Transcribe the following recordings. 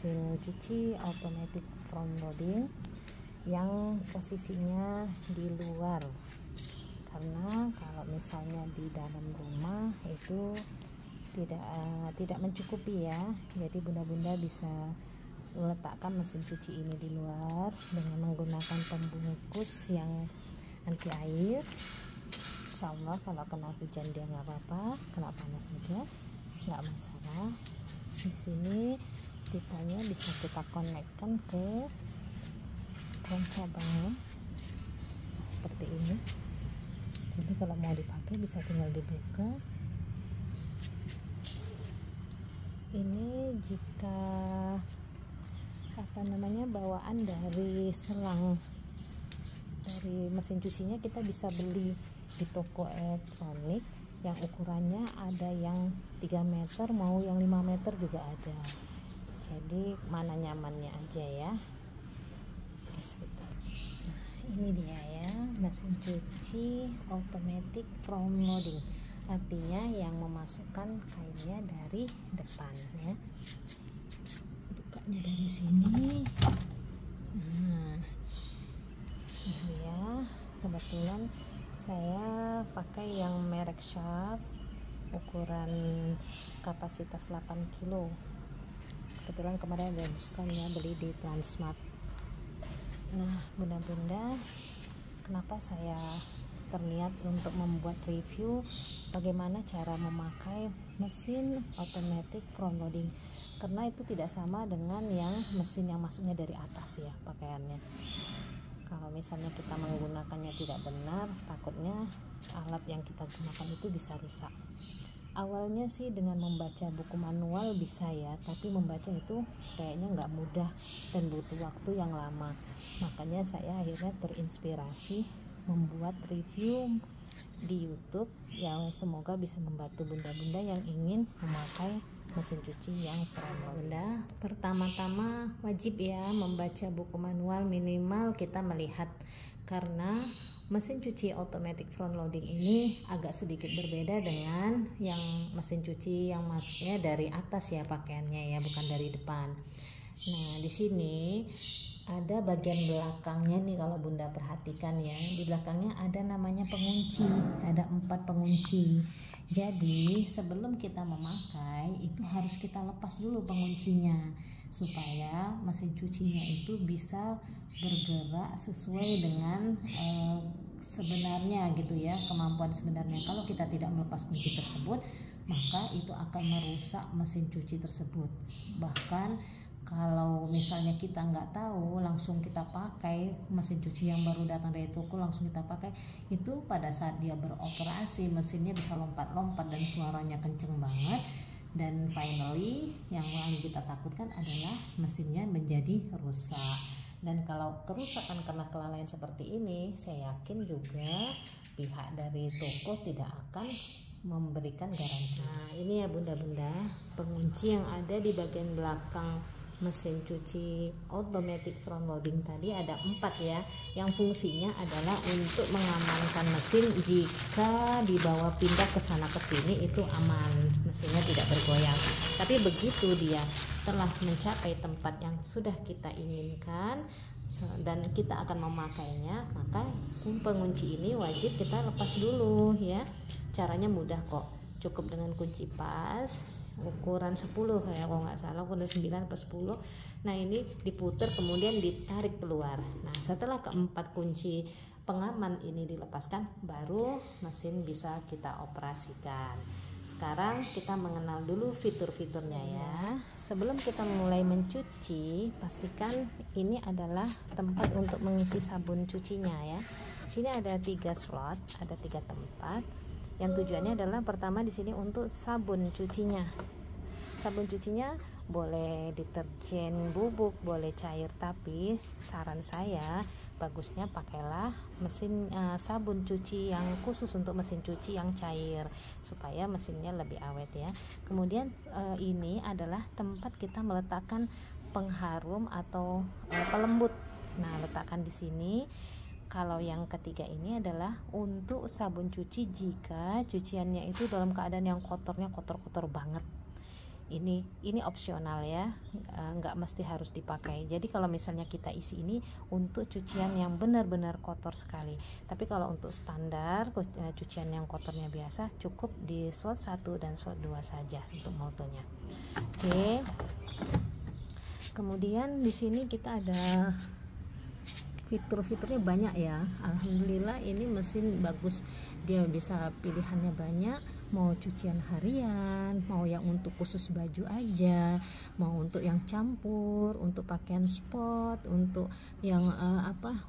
mesin cuci automatic front loading yang posisinya di luar, karena kalau misalnya di dalam rumah itu tidak mencukupi ya. Jadi bunda-bunda bisa meletakkan mesin cuci ini di luar dengan menggunakan pembungkus yang anti air. Insya Allah kalau kena hujan dia nggak apa-apa, kena panas juga nggak masalah. Di sini pipanya bisa kita konekkan ke kran cabangnya seperti ini. Jadi kalau mau dipakai bisa tinggal dibuka. Ini jika bawaan dari selang dari mesin cucinya kita bisa beli di toko elektronik yang ukurannya ada yang 3 meter mau yang 5 meter juga ada. Jadi mana nyamannya aja ya. Nah, ini dia ya, mesin cuci automatic front loading, artinya yang memasukkan kainnya dari depan ya. Bukanya dari sini. Nah ini ya, kebetulan saya pakai yang merek Sharp, ukuran kapasitas 8 kilo. Kebetulan kemarin ada diskonnya, beli di Transmart. Nah bunda-bunda, kenapa saya terniat untuk membuat review bagaimana cara memakai mesin automatic front loading, karena itu tidak sama dengan yang mesin yang masuknya dari atas ya pakaiannya. Kalau misalnya kita menggunakannya tidak benar, takutnya alat yang kita gunakan itu bisa rusak. Awalnya sih dengan membaca buku manual bisa ya, tapi membaca itu kayaknya nggak mudah dan butuh waktu yang lama. Makanya saya akhirnya terinspirasi membuat review di YouTube yang semoga bisa membantu bunda-bunda yang ingin memakai mesin cuci yang front loading. Pertama-tama wajib ya membaca buku manual, minimal kita melihat, karena mesin cuci automatic front loading ini agak sedikit berbeda dengan yang mesin cuci yang masuknya dari atas ya pakaiannya ya, bukan dari depan. Nah di sini ada bagian belakangnya nih, kalau bunda perhatikan ya, di belakangnya ada namanya pengunci, ada 4 pengunci. Jadi sebelum kita memakai itu harus kita lepas dulu penguncinya supaya mesin cucinya itu bisa bergerak sesuai dengan sebenarnya gitu ya, kemampuan sebenarnya. Kalau kita tidak melepas kunci tersebut, maka itu akan merusak mesin cuci tersebut. Bahkan kalau misalnya kita nggak tahu, langsung kita pakai mesin cuci yang baru datang dari toko, langsung kita pakai, itu pada saat dia beroperasi mesinnya bisa lompat-lompat dan suaranya kenceng banget, dan finally yang paling kita takutkan adalah mesinnya menjadi rusak. Dan kalau kerusakan karena kelalaian seperti ini, saya yakin juga pihak dari toko tidak akan memberikan garansi. Nah ini ya bunda-bunda, pengunci yang ada di bagian belakang mesin cuci automatic front loading tadi ada 4 ya, yang fungsinya adalah untuk mengamankan mesin jika dibawa pindah ke sana ke sini itu aman, mesinnya tidak bergoyang. Tapi begitu dia telah mencapai tempat yang sudah kita inginkan dan kita akan memakainya, maka pengunci ini wajib kita lepas dulu ya. Caranya mudah kok, cukup dengan kunci pas ukuran 10 kayak kalau nggak salah, ukuran 9 atau 10. Nah ini diputar kemudian ditarik keluar. Nah setelah keempat kunci pengaman ini dilepaskan, baru mesin bisa kita operasikan. Sekarang kita mengenal dulu fitur-fiturnya ya. Sebelum kita mulai mencuci, pastikan ini adalah tempat untuk mengisi sabun cucinya ya. Sini ada 3 slot, ada 3 tempat. Yang tujuannya adalah pertama di sini untuk sabun cucinya. Sabun cucinya boleh deterjen bubuk, boleh cair, tapi saran saya bagusnya pakailah mesin sabun cuci yang khusus untuk mesin cuci yang cair supaya mesinnya lebih awet ya. Kemudian ini adalah tempat kita meletakkan pengharum atau pelembut. Nah, letakkan di sini. Kalau yang ketiga ini adalah untuk sabun cuci jika cuciannya itu dalam keadaan yang kotornya kotor-kotor banget. ini opsional ya, nggak mesti harus dipakai. Jadi kalau misalnya kita isi ini untuk cucian yang benar-benar kotor sekali, tapi kalau untuk standar cucian yang kotornya biasa cukup di slot 1 dan slot 2 saja untuk motonya. Oke. Kemudian di sini kita ada fitur-fiturnya banyak ya. Alhamdulillah ini mesin bagus, dia bisa pilihannya banyak, mau cucian harian, mau yang untuk khusus baju aja, mau untuk yang campur, untuk pakaian sport, untuk yang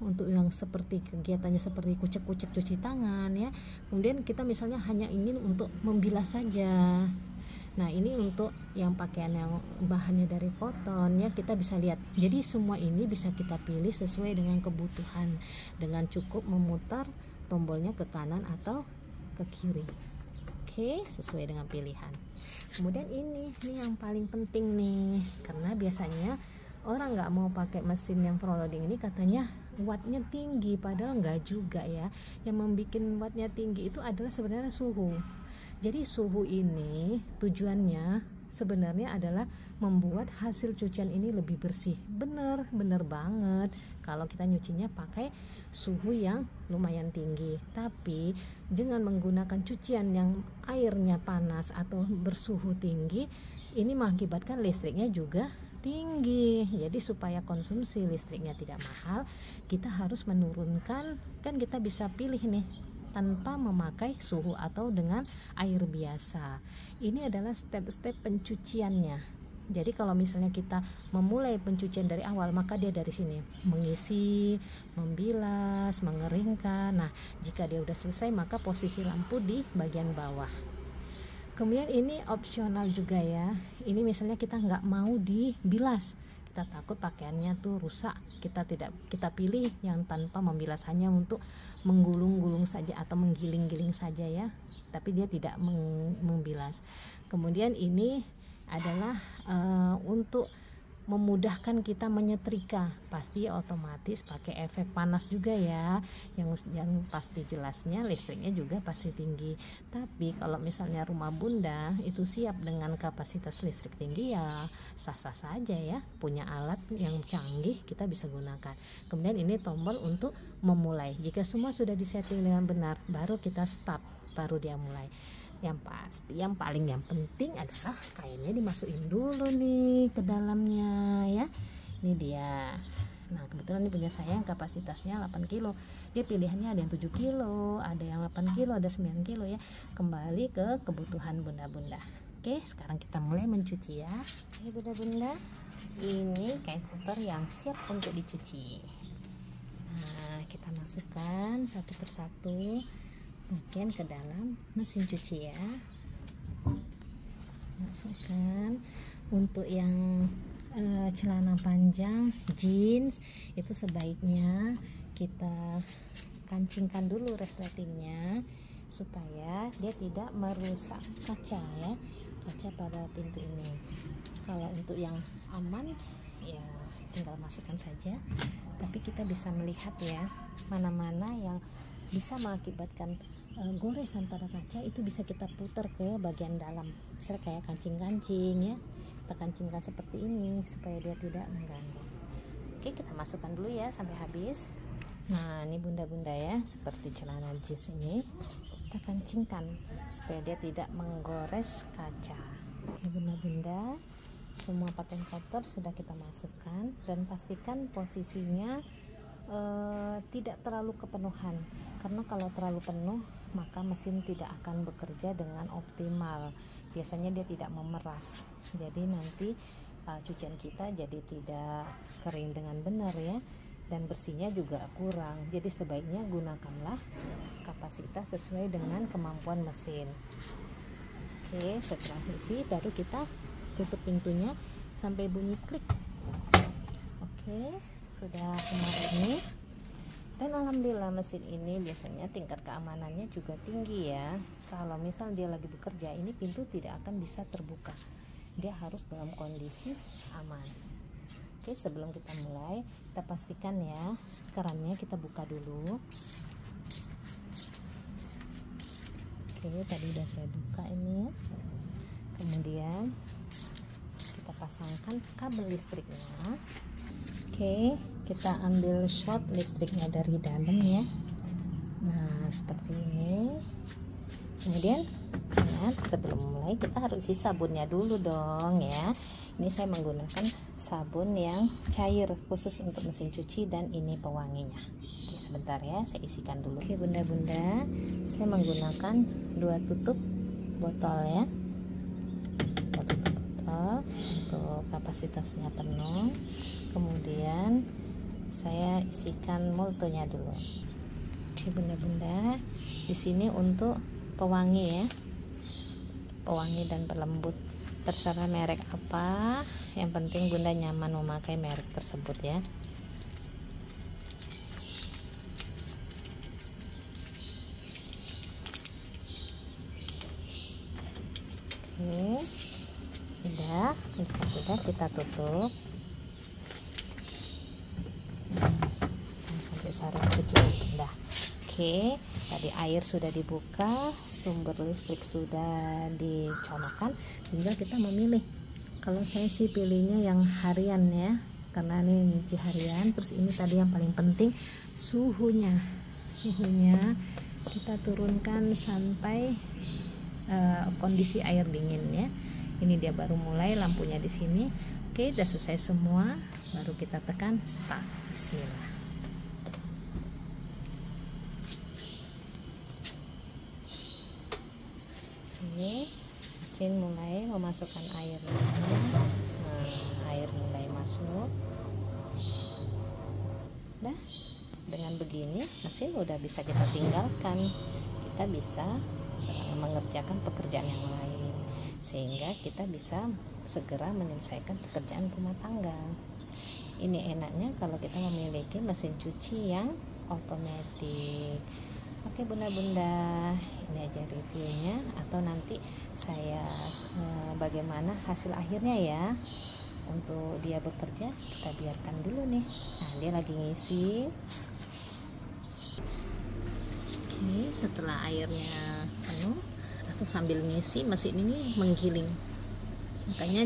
untuk yang seperti kegiatannya seperti kucek-kucek cuci tangan ya. Kemudian kita misalnya hanya ingin untuk membilas saja. Nah ini untuk yang pakaian yang bahannya dari koton ya, kita bisa lihat. Jadi semua ini bisa kita pilih sesuai dengan kebutuhan, dengan cukup memutar tombolnya ke kanan atau ke kiri. Oke, sesuai dengan pilihan. Kemudian ini yang paling penting nih, karena biasanya orang nggak mau pakai mesin yang front loading ini, katanya wattnya tinggi, padahal nggak juga ya. Yang membuat wattnya tinggi itu adalah sebenarnya suhu. Jadi suhu ini tujuannya sebenarnya adalah membuat hasil cucian ini lebih bersih. Bener banget kalau kita nyucinya pakai suhu yang lumayan tinggi. Tapi dengan menggunakan cucian yang airnya panas atau bersuhu tinggi, ini mengakibatkan listriknya juga tinggi. Jadi supaya konsumsi listriknya tidak mahal, kita harus menurunkan, kan kita bisa pilih nih tanpa memakai suhu atau dengan air biasa. Ini adalah step-step pencuciannya. Jadi kalau misalnya kita memulai pencucian dari awal, maka dia dari sini mengisi, membilas, mengeringkan. Nah, jika dia udah selesai, maka posisi lampu di bagian bawah. Kemudian ini opsional juga ya. Ini misalnya kita nggak mau dibilas, kita takut pakaiannya tuh rusak, kita pilih yang tanpa membilas, hanya untuk menggulung-gulung saja atau menggiling-giling saja ya, tapi dia tidak membilas. Kemudian ini adalah untuk memudahkan kita menyetrika, pasti otomatis pakai efek panas juga ya, yang pasti jelasnya listriknya juga pasti tinggi. Tapi kalau misalnya rumah bunda itu siap dengan kapasitas listrik tinggi, ya sah-sah saja ya, punya alat yang canggih kita bisa gunakan. Kemudian ini tombol untuk memulai, jika semua sudah disetting dengan benar baru kita start, baru dia mulai. Yang pasti yang penting adalah kainnya dimasukin dulu nih ke dalamnya ya. Ini dia. Nah kebetulan ini punya saya yang kapasitasnya 8 kilo, dia pilihannya ada yang 7 kilo, ada yang 8 kilo, ada 9 kilo ya, kembali ke kebutuhan bunda-bunda. Oke, sekarang kita mulai mencuci ya. Ini bunda-bunda, ini kain kotor yang siap untuk dicuci. Nah kita masukkan satu persatu bagian ke dalam mesin cuci ya. Masukkan. Untuk yang celana panjang jeans itu sebaiknya kita kancingkan dulu resletingnya supaya dia tidak merusak kaca ya, kaca pada pintu ini. Kalau untuk yang aman ya tinggal masukkan saja, tapi kita bisa melihat ya mana-mana yang bisa mengakibatkan goresan pada kaca, itu bisa kita putar ke bagian dalam, misalnya kayak kancing-kancing ya, kita kancingkan seperti ini supaya dia tidak mengganggu. Oke, kita masukkan dulu ya sampai habis. Nah ini bunda-bunda ya, seperti celana jeans ini kita kancingkan supaya dia tidak menggores kaca. Ini bunda-bunda, semua pakaian kotor sudah kita masukkan, dan pastikan posisinya tidak terlalu kepenuhan, karena kalau terlalu penuh maka mesin tidak akan bekerja dengan optimal, biasanya dia tidak memeras, jadi nanti cucian kita jadi tidak kering dengan benar ya, dan bersihnya juga kurang. Jadi sebaiknya gunakanlah kapasitas sesuai dengan kemampuan mesin. Oke, setelah isi baru kita tutup pintunya sampai bunyi klik. Oke, sudah semua ini, dan alhamdulillah mesin ini biasanya tingkat keamanannya juga tinggi ya. Kalau misal dia lagi bekerja, ini pintu tidak akan bisa terbuka, dia harus dalam kondisi aman. Oke, sebelum kita mulai, kita pastikan ya kerannya kita buka dulu. Oke, tadi udah saya buka ini ya. Kemudian pasangkan kabel listriknya. Oke, kita ambil short listriknya dari dalam ya. Nah, seperti ini. Kemudian ya, sebelum mulai kita harus isi sabunnya dulu dong ya. Ini saya menggunakan sabun yang cair khusus untuk mesin cuci dan ini pewanginya. Oke, sebentar ya, saya isikan dulu. Oke bunda-bunda, saya menggunakan 2 tutup botol ya. 2 tutup botol untuk kapasitasnya penuh. Kemudian saya isikan multonya dulu. Oke bunda-bunda, di sini untuk pewangi ya, pewangi dan pelembut, terserah merek apa, yang penting bunda nyaman memakai merek tersebut ya. Oke, sudah, jika sudah kita tutup sampai sarang kecil bunda. Oke, tadi air sudah dibuka, sumber listrik sudah dicolokkan, tinggal kita memilih. Kalau saya sih pilihnya yang harian ya, karena ini nyuci harian. Terus ini tadi yang paling penting, suhunya kita turunkan sampai kondisi air dingin ya. Ini dia baru mulai, lampunya di sini. Oke, udah selesai semua, baru kita tekan start. Bismillah. Mesin mulai memasukkan airnya. Nah, air mulai masuk. Nah, dengan begini mesin udah bisa kita tinggalkan. Kita bisa mengerjakan pekerjaan yang lain, sehingga kita bisa segera menyelesaikan pekerjaan rumah tangga. Ini enaknya kalau kita memiliki mesin cuci yang otomatis. Oke bunda-bunda, ini aja reviewnya, atau nanti saya bagaimana hasil akhirnya ya. Untuk dia bekerja kita biarkan dulu nih. Nah, dia lagi ngisi. Ini setelah airnya penuh, aku sambil ngisi, mesin ini menggiling, makanya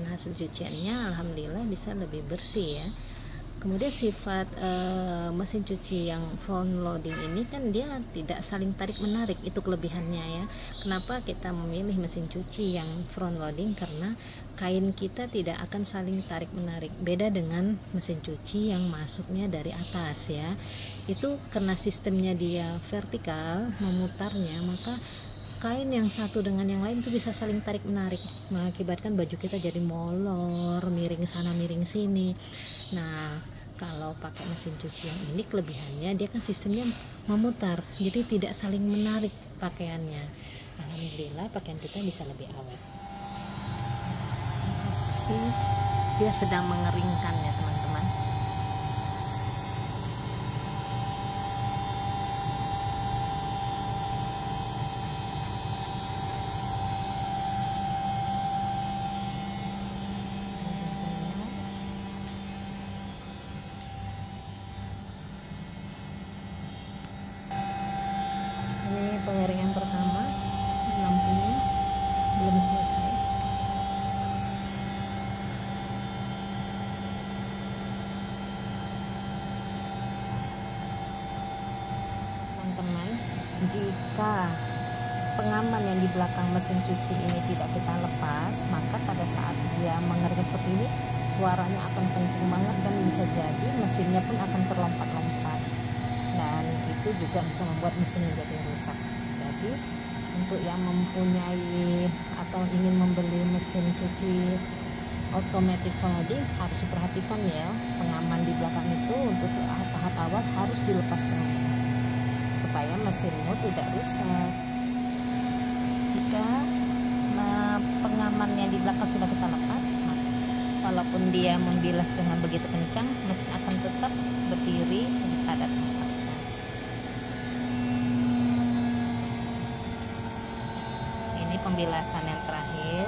hasil cuciannya alhamdulillah bisa lebih bersih ya. Kemudian sifat mesin cuci yang front loading ini kan dia tidak saling tarik menarik, itu kelebihannya ya. Kenapa kita memilih mesin cuci yang front loading? Karena kain kita tidak akan saling tarik menarik, beda dengan mesin cuci yang masuknya dari atas ya. Itu karena sistemnya dia vertikal memutarnya, maka kain yang satu dengan yang lain itu bisa saling tarik menarik, mengakibatkan baju kita jadi molor, miring sana miring sini. Nah, kalau pakai mesin cuci yang ini kelebihannya dia kan sistemnya memutar, jadi tidak saling menarik pakaiannya. Alhamdulillah pakaian kita bisa lebih awet. Dia sedang mengeringkan ya teman-teman. Pengeringan pertama, lampunya belum selesai. Teman-teman, jika pengaman yang di belakang mesin cuci ini tidak kita lepas, maka pada saat dia mengering seperti ini, suaranya akan kencang banget dan bisa jadi mesinnya pun akan terlompat-lompat, dan itu juga bisa membuat mesin menjadi rusak. Jadi untuk yang mempunyai atau ingin membeli mesin cuci automatic folding harus diperhatikan ya, pengaman di belakang itu untuk tahap awal harus dilepas dulu supaya mesinmu tidak rusak. Jika pengaman yang di belakang sudah kita lepas, walaupun dia membilas dengan begitu kencang, mesin akan tetap berdiri pada tempatnya. Ini pembilasan yang terakhir.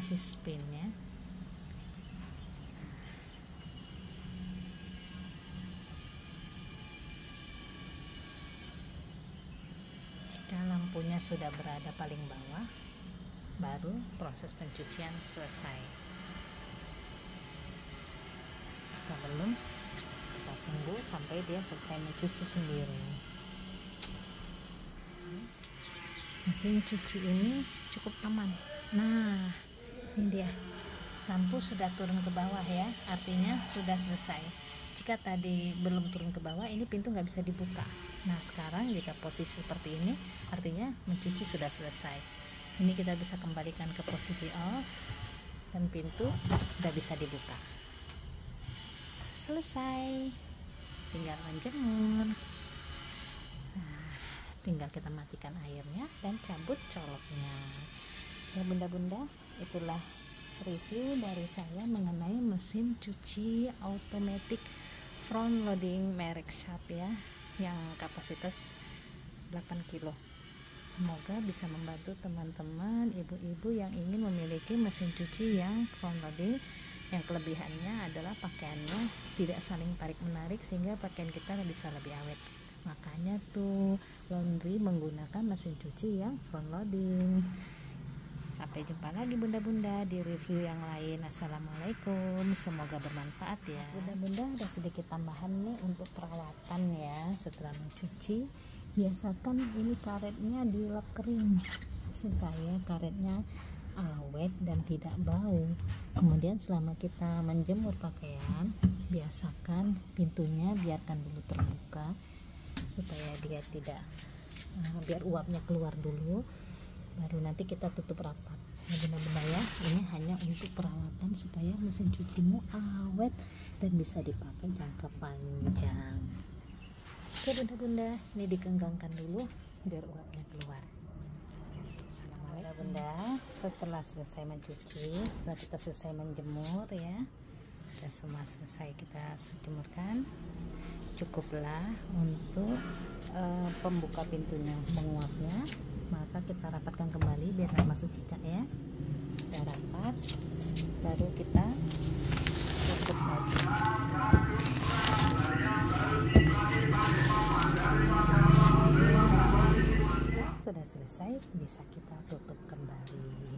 kasih spinnya. Jika lampunya sudah berada paling bawah, baru proses pencucian selesai. Jika belum, kita tunggu sampai dia selesai mencuci sendiri. Mesin cuci ini cukup aman. Nah, ini dia, lampu sudah turun ke bawah ya, artinya sudah selesai. Jika tadi belum turun ke bawah, ini pintu nggak bisa dibuka. Nah, sekarang jika posisi seperti ini, artinya mencuci sudah selesai. Ini kita bisa kembalikan ke posisi off dan pintu sudah bisa dibuka. Selesai, tinggal menjemur. Nah, tinggal kita matikan airnya dan cabut coloknya. Ya bunda-bunda, itulah review dari saya mengenai mesin cuci automatic front loading merek Sharp ya, yang kapasitas 8 kilo. Semoga bisa membantu teman-teman ibu-ibu yang ingin memiliki mesin cuci yang front loading, yang kelebihannya adalah pakaiannya tidak saling tarik menarik sehingga pakaian kita bisa lebih awet. Makanya tuh laundry menggunakan mesin cuci yang front loading. Sampai jumpa lagi bunda-bunda di review yang lain. Assalamualaikum, semoga bermanfaat ya. Bunda-bunda, ada sedikit tambahan nih untuk perawatan ya. Setelah mencuci, biasakan ini karetnya dilap kering supaya karetnya awet dan tidak bau. Kemudian selama kita menjemur pakaian, biasakan pintunya biarkan dulu terbuka supaya dia tidak biar uapnya keluar dulu, baru nanti kita tutup rapat. Nah bunda-bunda ya, ini hanya untuk perawatan supaya mesin cucimu awet dan bisa dipakai jangka panjang. Oke bunda-bunda, ini digenggangkan dulu biar uapnya keluar. Assalamualaikum bunda, setelah selesai mencuci, setelah kita selesai menjemur ya, sudah semua selesai kita jemurkan, cukuplah untuk pembuka pintunya menguapnya. Maka kita rapatkan kembali biar nggak masuk cicak ya. Kita rapat, baru kita tutup lagi. Sudah selesai, bisa kita tutup kembali.